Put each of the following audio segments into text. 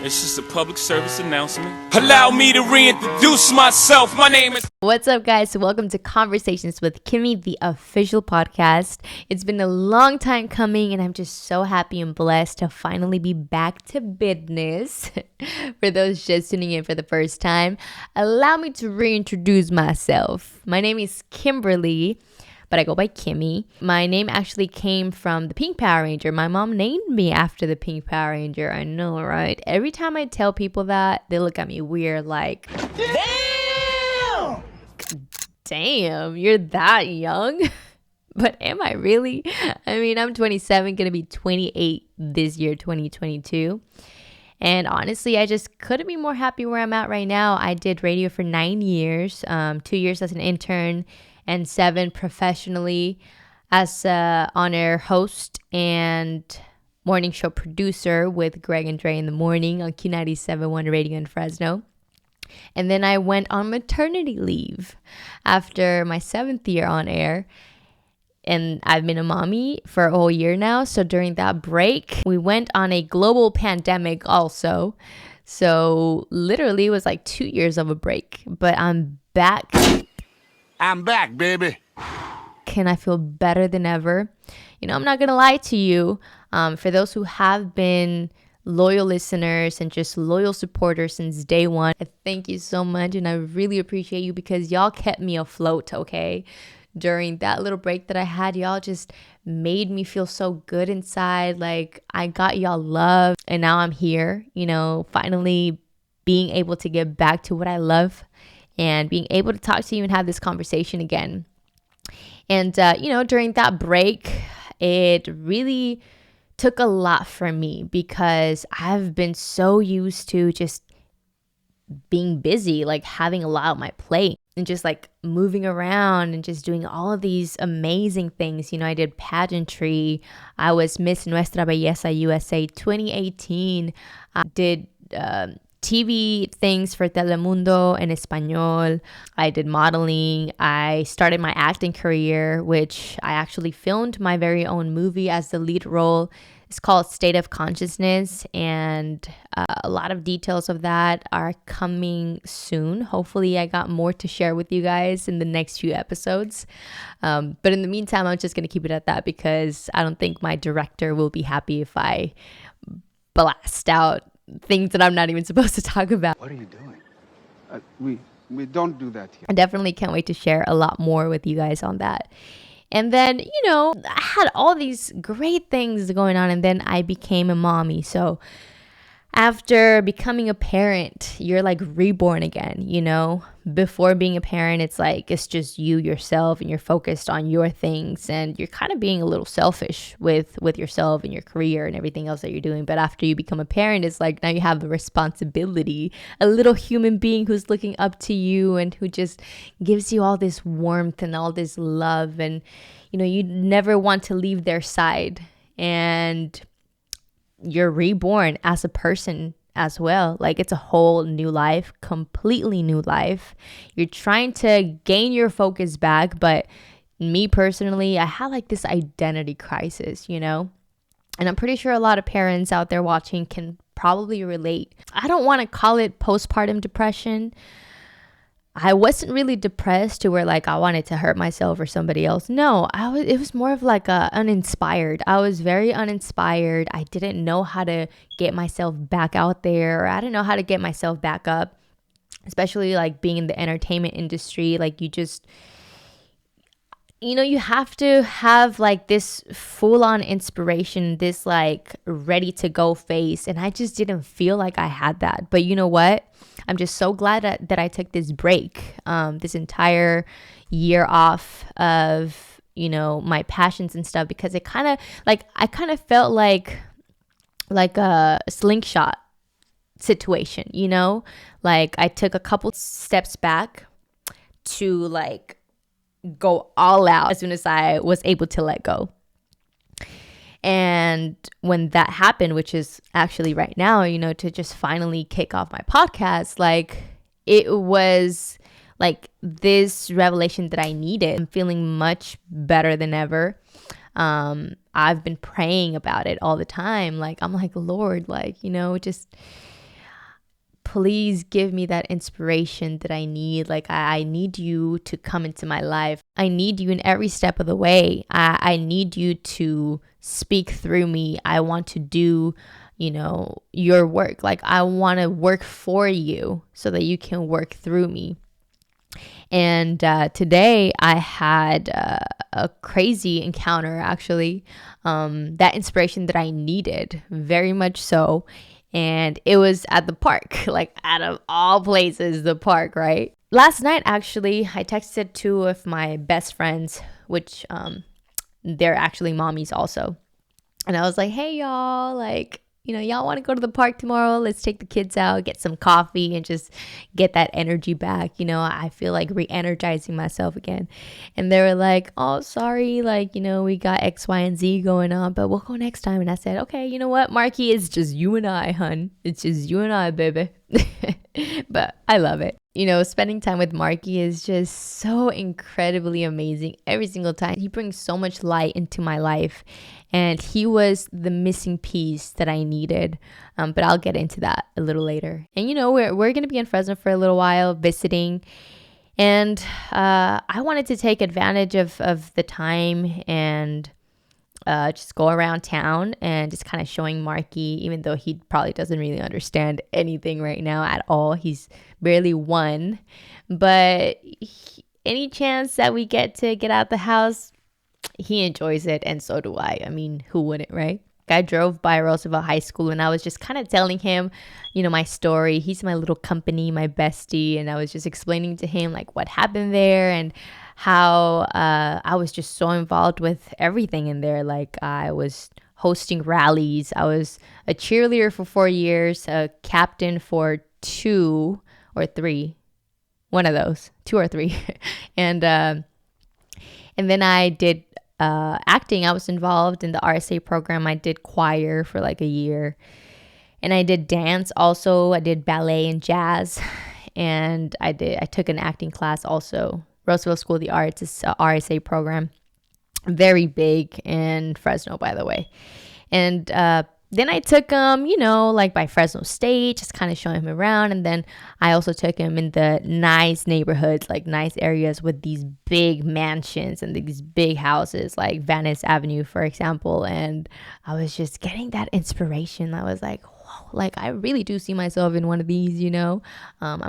It's just a public service announcement. Allow me to reintroduce myself. My name is... What's up, guys? Welcome to Conversations with Kimmy, the official podcast. It's been a long time coming, and I'm just so happy and blessed to finally be back to business. For those just tuning in for the first time, allow me to reintroduce myself. My name is Kimberly, but I go by Kimmy. My name actually came from the Pink Power Ranger. My mom named me after the Pink Power Ranger. I know, right? Every time I tell people that, they look at me weird like, Damn, you're that young? But am I really? I mean, I'm 27, gonna be 28 this year, 2022. And honestly, I just couldn't be more happy where I'm at right now. I did radio for 9 years, 2 years as an intern, and 7 professionally as a on-air host and morning show producer with Greg and Dre in the morning on Q97.1 Radio in Fresno. And then I went on maternity leave after my 7th year on air. And I've been a mommy for a whole year now. So during that break, we went on a global pandemic also. So literally it was like 2 years of a break. But I'm back. I'm back, baby. Can I feel better than ever? You know, I'm not going to lie to you. For those who have been loyal listeners and just loyal supporters since day one, I thank you so much. And I really appreciate you because y'all kept me afloat, okay? During that little break that I had, y'all just made me feel so good inside. Like I got y'all love. And now I'm here, you know, finally being able to get back to what I love and being able to talk to you and have this conversation again. And, you know, during that break, it really took a lot from me because I've been so used to just being busy, like having a lot on my plate and just like moving around and just doing all of these amazing things. You know, I did pageantry. I was Miss Nuestra Belleza USA 2018. I did TV things for Telemundo en Español. I did modeling. I started my acting career, which I actually filmed my very own movie as the lead role. It's called State of Consciousness, and a lot of details of that are coming soon. Hopefully, I got more to share with you guys in the next few episodes. But in the meantime, I'm just going to keep it at that because I don't think my director will be happy if I blast out things that I'm not even supposed to talk about. What are you doing? We don't do that here. I definitely can't wait to share a lot more with you guys on that. And then, you know, I had all these great things going on, and then I became a mommy. So after becoming a parent, you're like reborn again, you know? Before being a parent, it's like it's just you, yourself, and you're focused on your things, and you're kind of being a little selfish with yourself and your career and everything else that you're doing. But after you become a parent, it's like now you have the responsibility, a little human being who's looking up to you and who just gives you all this warmth and all this love, and you know, you never want to leave their side, and you're reborn as a person as well. Like it's a whole new life, completely new life. You're trying to gain your focus back, but me personally, I had like this identity crisis, you know? And I'm pretty sure a lot of parents out there watching can probably relate. I don't want to call it postpartum depression. I wasn't really depressed to where like I wanted to hurt myself or somebody else. No, it was more of like uninspired. I was very uninspired. I didn't know how to get myself back out there. I didn't know how to get myself back up, especially like being in the entertainment industry. Like you know, you have to have like this full on inspiration, this like ready to go face. And I just didn't feel like I had that. But you know what? I'm just so glad that I took this break, this entire year off of, you know, my passions and stuff, because it kind of like, I kind of felt like a slingshot situation, you know, like I took a couple steps back to like go all out as soon as I was able to let go. And when that happened, which is actually right now, you know, to just finally kick off my podcast, like it was like this revelation that I needed. I'm feeling much better than ever. I've been praying about it all the time. Like, I'm like, Lord, like, you know, just please give me that inspiration that I need. Like, I need you to come into my life. I need you in every step of the way. I need you to speak through me. I want to do, your work. Like, I want to work for you so that you can work through me. And today I had a crazy encounter, actually, that inspiration that I needed, very much so. And it was at the park, like out of all places, the park, right? Last night, actually, I texted two of my best friends, which they're actually mommies also. And I was like, hey, y'all, like, y'all want to go to the park tomorrow? Let's take the kids out, get some coffee, and just get that energy back. I feel like re-energizing myself again. And they were like, oh, sorry, like, we got X, Y, and Z going on, but we'll go next time. And I said, okay, you know what, Marky, it's just you and I, hun. It's just you and I, baby. But I love it. Spending time with Marky is just so incredibly amazing every single time. He brings so much light into my life, and he was the missing piece that I needed. But I'll get into that a little later. And we're going to be in Fresno for a little while visiting, and I wanted to take advantage of the time and just go around town and just kind of showing Marky, even though he probably doesn't really understand anything right now at all. He's barely one, but any chance that we get to get out the house, he enjoys it, and so do I. I mean, who wouldn't, right? I drove by Roosevelt High School, and I was just kind of telling him, my story. He's my little company, my bestie, and I was just explaining to him like what happened there and how I was just so involved with everything in there. Like, I was hosting rallies. I was a cheerleader for 4 years, a captain for 2 or 3, one of those, 2 or 3, and then I did acting. I was involved in the RSA program. I did choir for like a year, and I did dance also. I did ballet and jazz, and I took an acting class also. Roosevelt School of the Arts is a RSA program, very big in Fresno, by the way. And then I took him, like by Fresno State, just kind of showing him around. And then I also took him in the nice neighborhoods, like nice areas with these big mansions and these big houses, like Venice Avenue, for example. And I was just getting that inspiration. I was like, whoa, like I really do see myself in one of these, I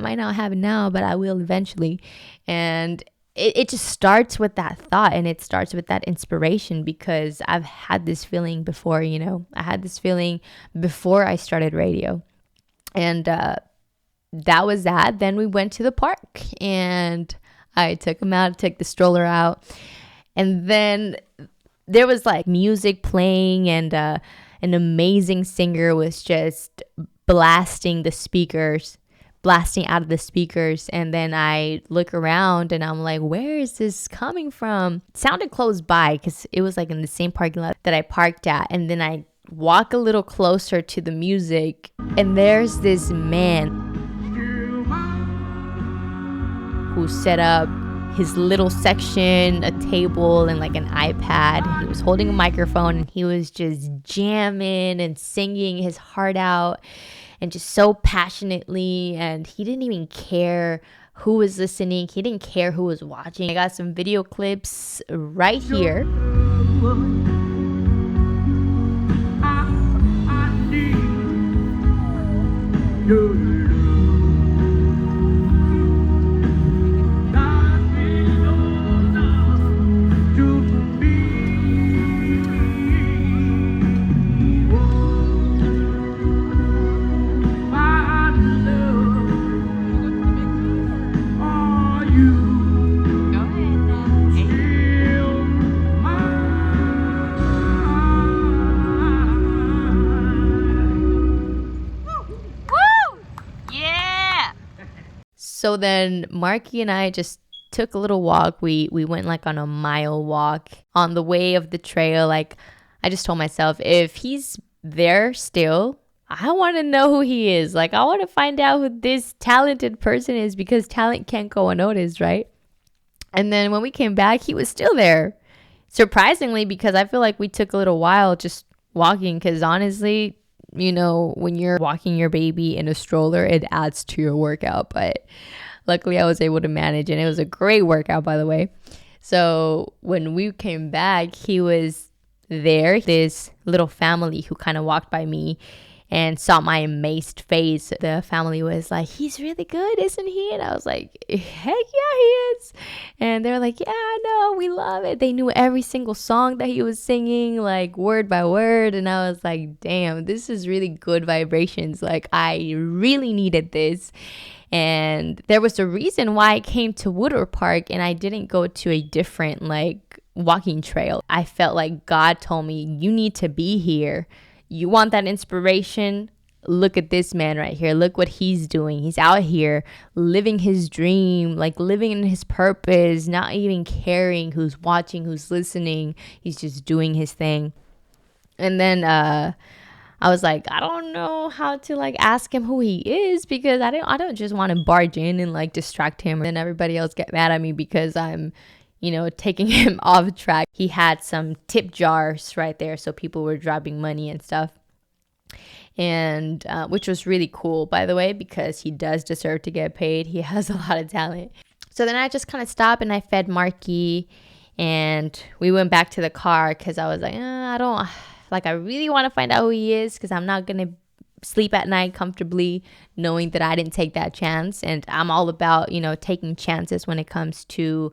might not have it now, but I will eventually. And it just starts with that thought, and it starts with that inspiration, because I've had this feeling before. I had this feeling before I started radio, and that was that. Then we went to the park, and I took him out, took the stroller out, and then there was like music playing, and an amazing singer was just blasting out of the speakers. And then I look around and I'm like, where is this coming from? It sounded close by because it was like in the same parking lot that I parked at. And then I walk a little closer to the music, and there's this man who set up his little section, a table, and like an iPad. He was holding a microphone, and he was just jamming and singing his heart out, and just so passionately. And he didn't even care who was listening. He didn't care who was watching. I got some video clips right here. So then Marky and I just took a little walk. We went like on a mile walk on the way of the trail. Like, I just told myself, if he's there still, I want to know who he is. Like, I want to find out who this talented person is, because talent can't go unnoticed, right? And then when we came back, he was still there. Surprisingly, because I feel like we took a little while just walking, because honestly, you know, when you're walking your baby in a stroller, it adds to your workout. But luckily I was able to manage, and it was a great workout, by the way. So when we came back, he was there. This little family who kind of walked by me and saw my amazed face. The family was like, he's really good, isn't he? And I was like, heck yeah, he is. And they're like, yeah, no, we love it. They knew every single song that he was singing, like word by word. And I was like, damn, this is really good vibrations. Like, I really needed this. And there was a reason why I came to Woodward Park and I didn't go to a different like walking trail. I felt like God told me, you need to be here. You want that inspiration? Look at this man right here. Look what he's doing. He's out here living his dream, like living in his purpose, not even caring who's watching, who's listening. He's just doing his thing. And then I was like, I don't know how to like ask him who he is, because I don't just want to barge in and like distract him, and then everybody else get mad at me because I'm, you know, taking him off track. He had some tip jars right there, so people were dropping money and stuff, and which was really cool, by the way, because he does deserve to get paid. He has a lot of talent. So then I just kind of stopped and I fed Marky, and we went back to the car because I was like, I really want to find out who he is, because I'm not gonna sleep at night comfortably knowing that I didn't take that chance. And I'm all about, you know, taking chances when it comes to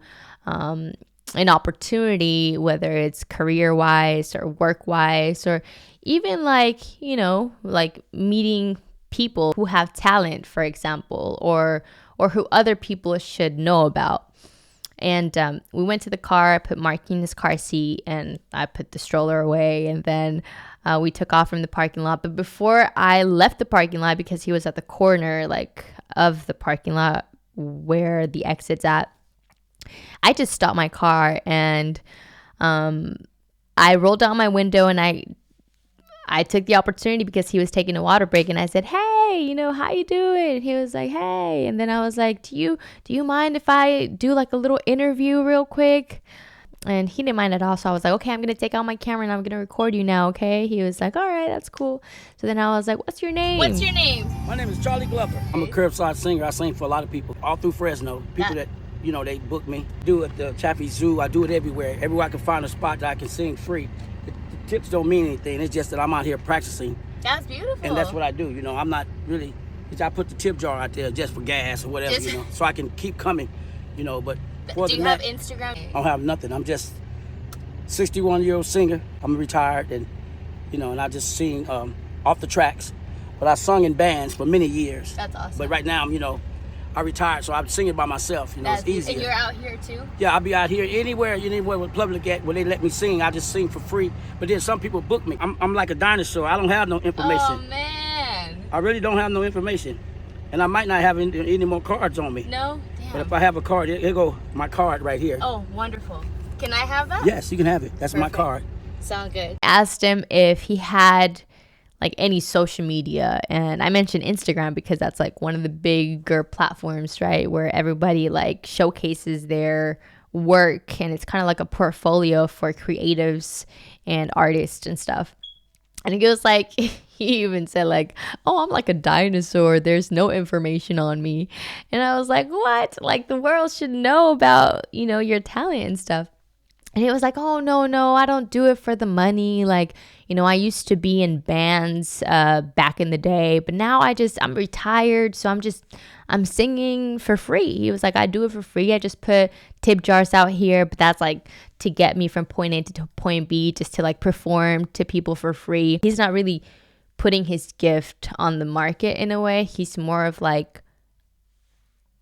an opportunity, whether it's career wise or work wise, or even like, you know, like meeting people who have talent, for example, or who other people should know about. And we went to the car. I put Marky in his car seat and I put the stroller away, and then we took off from the parking lot. But before I left the parking lot, because he was at the corner like of the parking lot where the exit's at, I just stopped my car and I rolled down my window, and I took the opportunity because he was taking a water break, and I said, hey, you know, how you doing? And he was like, hey. And then I was like, do you mind if I do like a little interview real quick? And he didn't mind at all. So I was like, okay, I'm going to take out my camera and I'm going to record you now, okay? He was like, all right, that's cool. So then I was like, what's your name? What's your name? My name is Charlie Glover. I'm a curbside singer. I sing for a lot of people all through Fresno. People that, you know, they book me. Do it at the Chaffee Zoo. I do it everywhere. Everywhere I can find a spot that I can sing free. The tips don't mean anything. It's just that I'm out here practicing. That's beautiful. And that's what I do. You know, I'm not really, I put the tip jar out there just for gas or whatever, you know, so I can keep coming, you know, but do you have Instagram? I don't have nothing. I'm just 61-year-old singer. I'm retired, and you know, and I just sing off the tracks. But I sung in bands for many years. That's awesome. But right now, you know, I retired, so I'm singing by myself. You know, it's easier. And you're out here too? Yeah, I'll be out here anywhere with public at where they let me sing. I just sing for free. But then some people book me. I'm like a dinosaur. I don't have no information. Oh man. I really don't have no information, and I might not have any more cards on me. No. Damn. But if I have a card, here go my card right here. Oh, wonderful. Can I have that? Yes, you can have it. That's Perfect. my card. Sound good. Asked him if he had like any social media, and I mentioned Instagram because that's like one of the bigger platforms, right, where everybody like showcases their work, and it's kind of like a portfolio for creatives and artists and stuff. And he goes like, he even said like, oh, I'm like a dinosaur, there's no information on me. And I was like, what? Like, the world should know about, you know, your talent and stuff. And he was like, oh, no, I don't do it for the money. Like, you know, I used to be in bands back in the day, but now I'm retired. So I'm singing for free. He was like, I do it for free. I just put tip jars out here, but that's like to get me from point A to point B, just to like perform to people for free. He's not really putting his gift on the market in a way. He's more of like,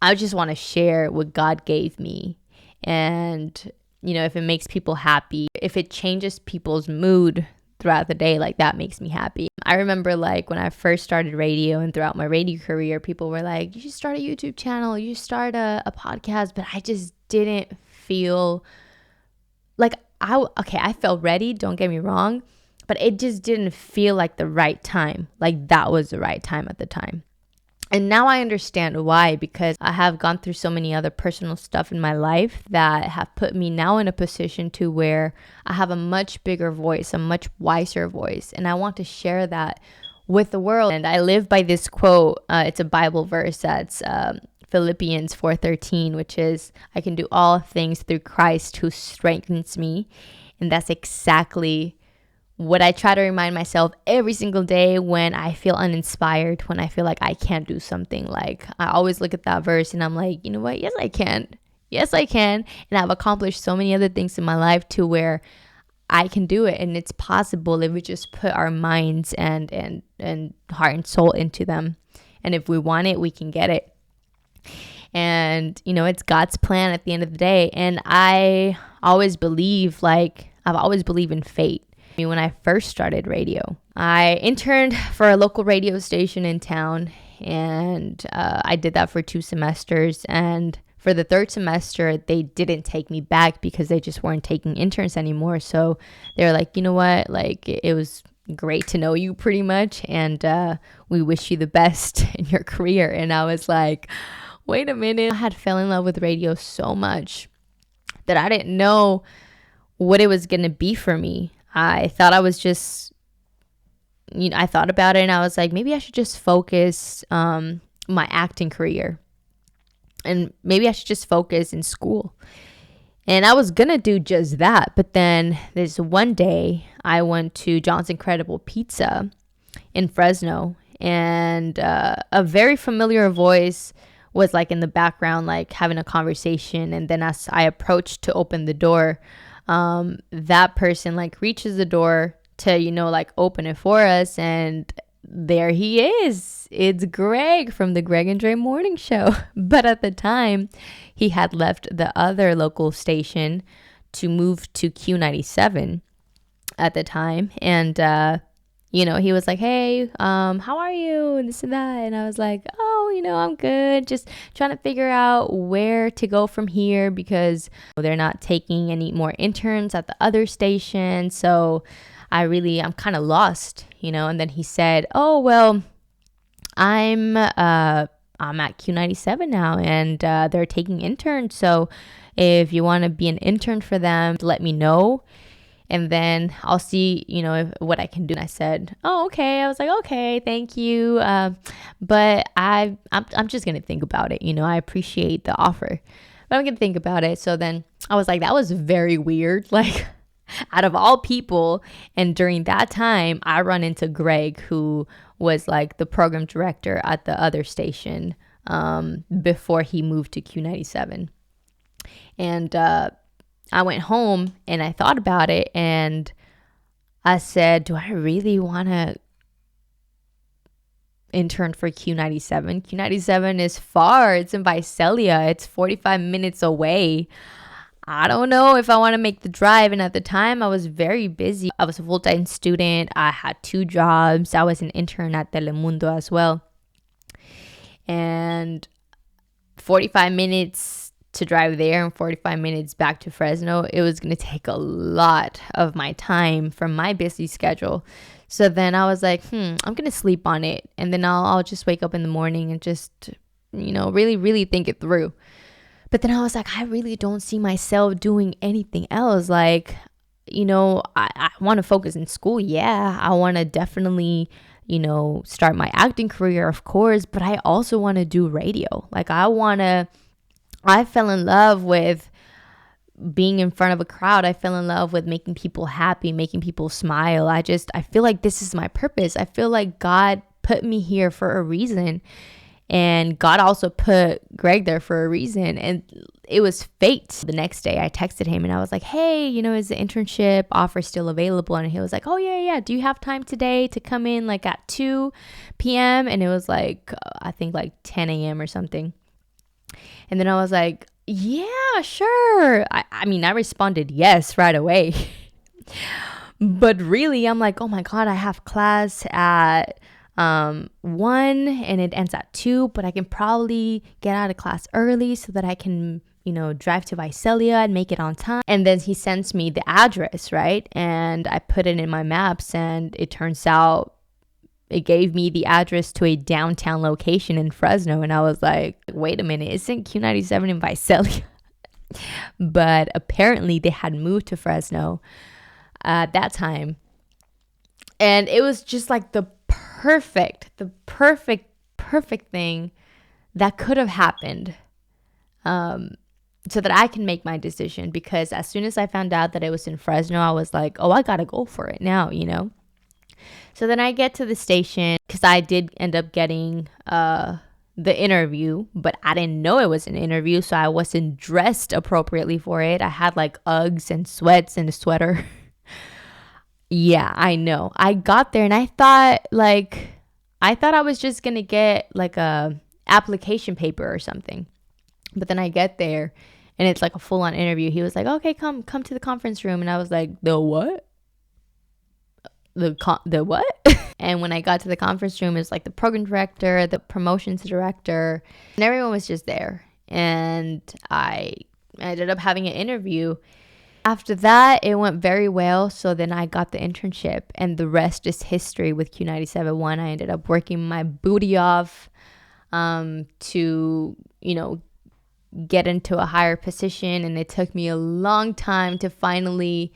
I just want to share what God gave me. And you know, if it makes people happy, if it changes people's mood throughout the day, like that makes me happy. I remember like when I first started radio and throughout my radio career, people were like, you should start a YouTube channel, you should start a podcast. But I just didn't feel like I felt ready, don't get me wrong, but it just didn't feel like the right time. Like that was the right time at the time. And now I understand why, because I have gone through so many other personal stuff in my life that have put me now in a position to where I have a much bigger voice, a much wiser voice. And I want to share that with the world. And I live by this quote. It's a Bible verse that's Philippians 4:13, which is, I can do all things through Christ who strengthens me. And that's exactly what I try to remind myself every single day when I feel uninspired, when I feel like I can't do something. Like, I always look at that verse and I'm like, you know what? Yes, I can. Yes, I can. And I've accomplished so many other things in my life to where I can do it. And it's possible if we just put our minds and heart and soul into them. And if we want it, we can get it. And, you know, it's God's plan at the end of the day. And I always believe, like, I've always believed in fate. When I first started radio, I interned for a local radio station in town, and I did that for 2 semesters. And for the 3rd semester, they didn't take me back because they just weren't taking interns anymore. So they're like, you know what, like, it was great to know you pretty much, and we wish you the best in your career. And I was like, wait a minute. I had fell in love with radio so much that I didn't know what it was going to be for me. I thought I was just, you know, I thought about it and I was like, maybe I should just focus my acting career, and maybe I should just focus in school. And I was going to do just that. But then this one day I went to John's Incredible Pizza in Fresno, and a very familiar voice was like in the background, like having a conversation. And then as I approached to open the door, that person like reaches the door to, you know, like open it for us, and there he is. It's Greg from the Greg and Dre Morning Show. But at the time, he had left the other local station to move to Q97 at the time. And you know, he was like, hey, how are you, and this and that. And I was like, oh, you know, I'm good, just trying to figure out where to go from here because they're not taking any more interns at the other station. So I'm kind of lost, you know. And then he said, oh, well, I'm at Q97 now, and they're taking interns. So if you want to be an intern for them, let me know, and then I'll see, you know, what I can do. And I said, oh, okay. I was like, okay, thank you. But I'm just going to think about it. You know, I appreciate the offer, but I'm going to think about it. So then I was like, that was very weird. Like, out of all people. And during that time, I run into Greg, who was like the program director at the other station before he moved to Q97. And I went home and I thought about it, and I said, do I really want to intern for Q97? Q97 is far. It's in Visalia. It's 45 minutes away. I don't know if I want to make the drive. And at the time, I was very busy. I was a full-time student. I had 2 jobs. I was an intern at Telemundo as well. And 45 minutes to drive there and 45 minutes back to Fresno, it was going to take a lot of my time from my busy schedule. So then I was like, I'm going to sleep on it. And then I'll just wake up in the morning and just, you know, really, really think it through. But then I was like, I really don't see myself doing anything else. Like, you know, I want to focus in school. Yeah, I want to definitely, you know, start my acting career, of course. But I also want to do radio. Like, I fell in love with being in front of a crowd. I fell in love with making people happy, making people smile. I feel like this is my purpose. I feel like God put me here for a reason. And God also put Greg there for a reason. And it was fate. The next day I texted him and I was like, hey, you know, is the internship offer still available? And he was like, oh, yeah. Do you have time today to come in like at 2 p.m.? And it was like, I think like 10 a.m. or something. And then I was like, yeah, sure. I mean, I responded yes right away. But really, I'm like, oh my God, I have class at 1 and it ends at 2, but I can probably get out of class early so that I can, you know, drive to Visalia and make it on time. And then he sends me the address, right? And I put it in my maps, and it turns out it gave me the address to a downtown location in Fresno. And I was like, wait a minute, isn't Q97 in Visalia? But apparently they had moved to Fresno at that time. And it was just like the perfect thing that could have happened, so that I can make my decision. Because as soon as I found out that it was in Fresno, I was like, oh, I gotta go for it now, you know? So then I get to the station, because I did end up getting the interview, but I didn't know it was an interview, so I wasn't dressed appropriately for it. I had like Uggs and sweats and a sweater. Yeah, I know. I got there and I thought I was just gonna get like a application paper or something. But then I get there and it's like a full-on interview. He was like, okay, come to the conference room. And I was like, the what? The what? And when I got to the conference room, it was like the program director, the promotions director, and everyone was just there. And I ended up having an interview. After that, it went very well. So then I got the internship, and the rest is history with Q97.1. I ended up working my booty off to, you know, get into a higher position. And it took me a long time to finally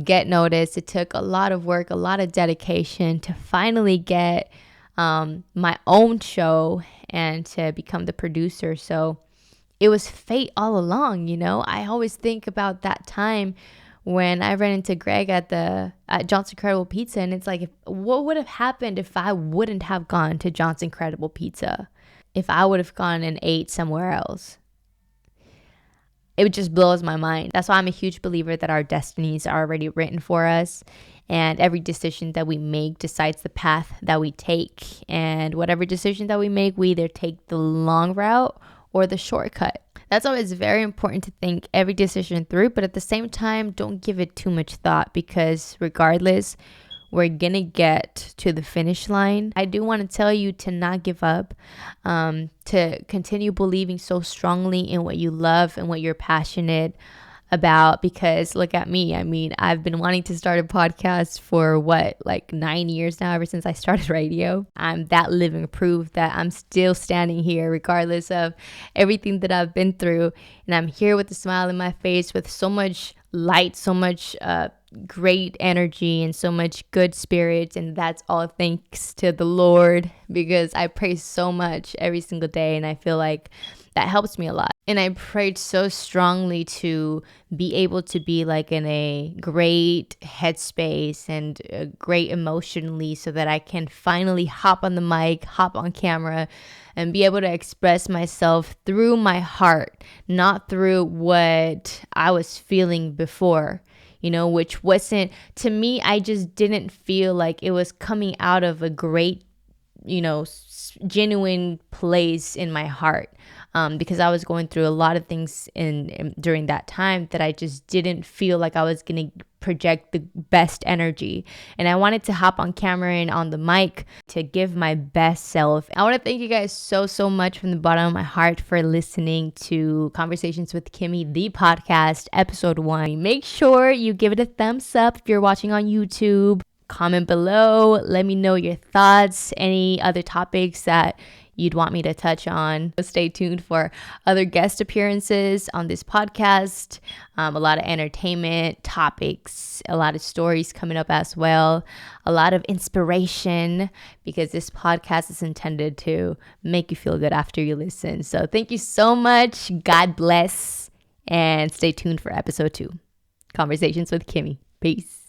get noticed. It took a lot of work, a lot of dedication to finally get my own show and to become the producer. So it was fate all along, you know. I always think about that time when I ran into Greg at John's Incredible Pizza, and it's like, what would have happened if I wouldn't have gone to John's Incredible Pizza? If I would have gone and ate somewhere else? It just blows my mind. That's why I'm a huge believer that our destinies are already written for us, and every decision that we make decides the path that we take. And whatever decision that we make, we either take the long route or the shortcut. That's always very important to think every decision through, but at the same time, don't give it too much thought, because regardless, we're gonna get to the finish line. I do want to tell you to not give up, to continue believing so strongly in what you love and what you're passionate about, because look at me. I mean, I've been wanting to start a podcast for like 9 years now, ever since I started radio. I'm that living proof that I'm still standing here regardless of everything that I've been through, and I'm here with a smile in my face, with so much light, so much great energy, and so much good spirits. And that's all thanks to the Lord, because I pray so much every single day, and I feel like that helps me a lot. And I prayed so strongly to be able to be like in a great headspace and great emotionally, so that I can finally hop on the mic, hop on camera, and be able to express myself through my heart, not through what I was feeling before, you know, which wasn't, to me, I just didn't feel like it was coming out of a great, you know, genuine place in my heart. Because I was going through a lot of things during that time that I just didn't feel like I was going to project the best energy. And I wanted to hop on camera and on the mic to give my best self. I want to thank you guys so much from the bottom of my heart for listening to Conversations with Kimmy, the podcast, episode 1. Make sure you give it a thumbs up if you're watching on YouTube. Comment below. Let me know your thoughts, any other topics that you'd want me to touch on. Stay tuned for other guest appearances on this podcast. A lot of entertainment topics, a lot of stories coming up as well, a lot of inspiration, because this podcast is intended to make you feel good after you listen. So thank you so much. God bless, and stay tuned for episode 2, Conversations with Kimmy. Peace.